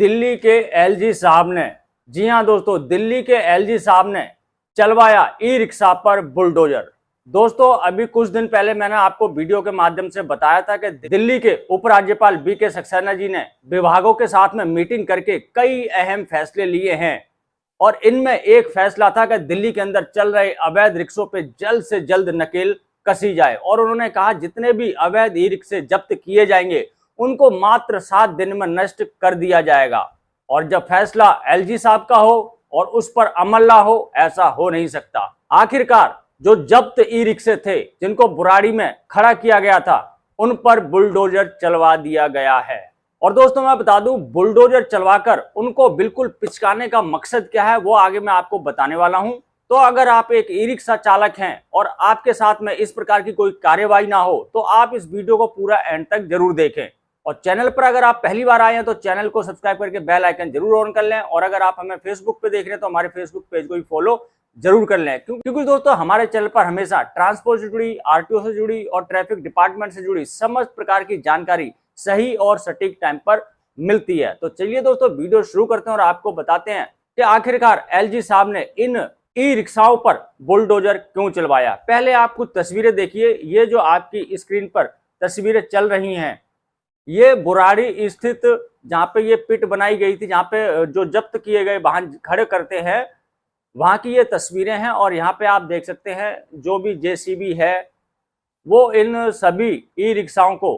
दिल्ली के एलजी साहब ने, जी हां दोस्तों, दिल्ली के एलजी साहब ने चलवाया ई रिक्शा पर बुलडोजर। दोस्तों अभी कुछ दिन पहले मैंने आपको वीडियो के माध्यम से बताया था कि दिल्ली के उपराज्यपाल बीके सक्सेना जी ने विभागों के साथ में मीटिंग करके कई अहम फैसले लिए हैं और इनमें एक फैसला था कि दिल्ली के अंदर चल रहे अवैध रिक्शों पे जल्द से जल्द नकेल कसी जाए। और उन्होंने कहा जितने भी अवैध ई रिक्शे जब्त किए जाएंगे उनको मात्र 7 दिन में नष्ट कर दिया जाएगा। और जब फैसला एलजी साहब का हो और उस पर अमल ना हो, ऐसा हो नहीं सकता। आखिरकार जो जब्त ई रिक्शे थे जिनको बुराड़ी में खड़ा किया गया था उन पर बुलडोजर चलवा दिया गया है। और दोस्तों मैं बता दूं, बुलडोजर चलवाकर उनको बिल्कुल पिचकाने का मकसद क्या है वो आगे मैं आपको बताने वाला हूं। तो अगर आप एक ई रिक्शा चालक हैं और आपके साथ में इस प्रकार की कोई कार्यवाही ना हो तो आप इस वीडियो को पूरा एंड तक जरूर देखें। और चैनल पर अगर आप पहली बार आए हैं तो चैनल को सब्सक्राइब करके बेल आइकन जरूर ऑन कर लें। और अगर आप हमें फेसबुक पे देख रहे हैं तो हमारे फेसबुक पेज को भी फॉलो जरूर कर लें, क्योंकि दोस्तों हमारे चैनल पर हमेशा ट्रांसपोर्ट से जुड़ी, आरटीओ से जुड़ी और ट्रैफिक डिपार्टमेंट से जुड़ी समस्त प्रकार की जानकारी सही और सटीक टाइम पर मिलती है। तो चलिए दोस्तों वीडियो शुरू करते हैं और आपको बताते हैं कि आखिरकार एलजी साहब ने इन ई रिक्शाओं पर बुलडोजर क्यों चलवाया। पहले आप कुछ तस्वीरें देखिए। ये जो आपकी स्क्रीन पर तस्वीरें चल रही हैं ये बुराड़ी स्थित जहाँ पे ये पिट बनाई गई थी, जहाँ पे जो जब्त किए गए वाहन खड़े करते हैं वहां की ये तस्वीरें हैं। और यहाँ पे आप देख सकते हैं जो भी जेसीबी है वो इन सभी ई रिक्शाओं को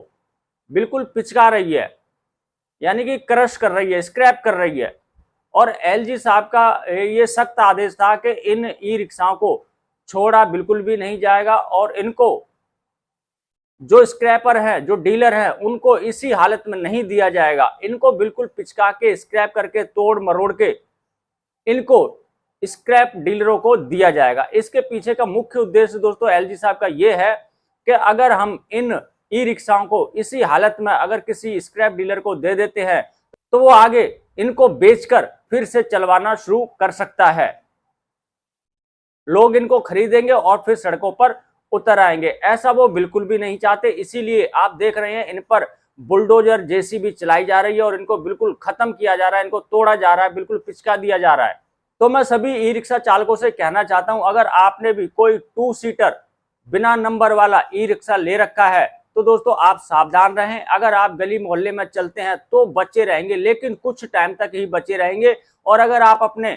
बिल्कुल पिचका रही है, यानी कि क्रश कर रही है, स्क्रैप कर रही है। और एलजी साहब का ये सख्त आदेश था कि इन ई रिक्शाओं को छोड़ा बिल्कुल भी नहीं जाएगा और इनको जो स्क्रैपर है, जो डीलर है, उनको इसी हालत में नहीं दिया जाएगा। इनको बिल्कुल पिचका के, स्क्रैप करके, तोड़ मरोड़ के इनको स्क्रैप डीलरों को दिया जाएगा। इसके पीछे का मुख्य उद्देश्य दोस्तों एलजी साहब का यह है कि अगर हम इन ई रिक्शाओं को इसी हालत में अगर किसी स्क्रैप डीलर को दे देते हैं तो वो आगे इनको बेचकर फिर से चलवाना शुरू कर सकता है। लोग इनको खरीदेंगे और फिर सड़कों पर उतर आएंगे। ऐसा वो बिल्कुल भी नहीं चाहते, इसीलिए आप देख रहे हैं इन पर बुलडोजर जेसीबी चलाई जा रही है और इनको बिल्कुल खत्म किया जा रहा है, इनको तोड़ा जा रहा है, बिल्कुल पिचका दिया जा रहा है। तो मैं सभी ई रिक्शा चालकों से कहना चाहता हूं, अगर आपने भी कोई 2 सीटर बिना नंबर वाला ई रिक्शा ले रखा है तो दोस्तों आप सावधान रहें। अगर आप गली मोहल्ले में चलते हैं तो बचे रहेंगे, लेकिन कुछ टाइम तक ही बचे रहेंगे। और अगर आप अपने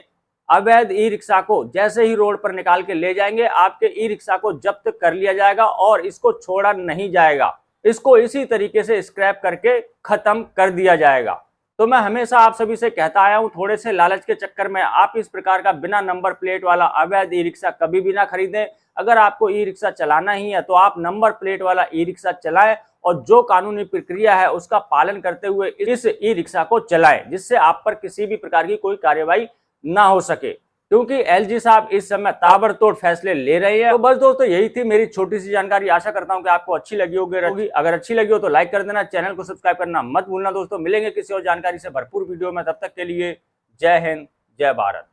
अवैध ई रिक्शा को जैसे ही रोड पर निकाल के ले जाएंगे, आपके ई रिक्शा को जब्त कर लिया जाएगा और इसको छोड़ा नहीं जाएगा। इसको इसी तरीके से स्क्रैप करके खत्म कर दिया जाएगा। तो मैं हमेशा आप सभी से कहता आया हूं, थोड़े से लालच के चक्कर में आप इस प्रकार का बिना नंबर प्लेट वाला अवैध ई रिक्शा कभी भी ना खरीदें। अगर आपको ई रिक्शा चलाना ही है तो आप नंबर प्लेट वाला ई रिक्शा चलाएं और जो कानूनी प्रक्रिया है उसका पालन करते हुए इस ई रिक्शा को चलाएं, जिससे आप पर किसी भी प्रकार की कोई कार्यवाही ना हो सके, क्योंकि एलजी साहब इस समय ताबड़तोड़ फैसले ले रहे हैं। तो बस दोस्तों यही थी मेरी छोटी सी जानकारी। आशा करता हूं कि आपको अच्छी लगी होगी। अगर अच्छी लगी हो तो लाइक कर देना, चैनल को सब्सक्राइब करना मत भूलना। दोस्तों मिलेंगे किसी और जानकारी से भरपूर वीडियो में, तब तक के लिए जय हिंद, जय भारत।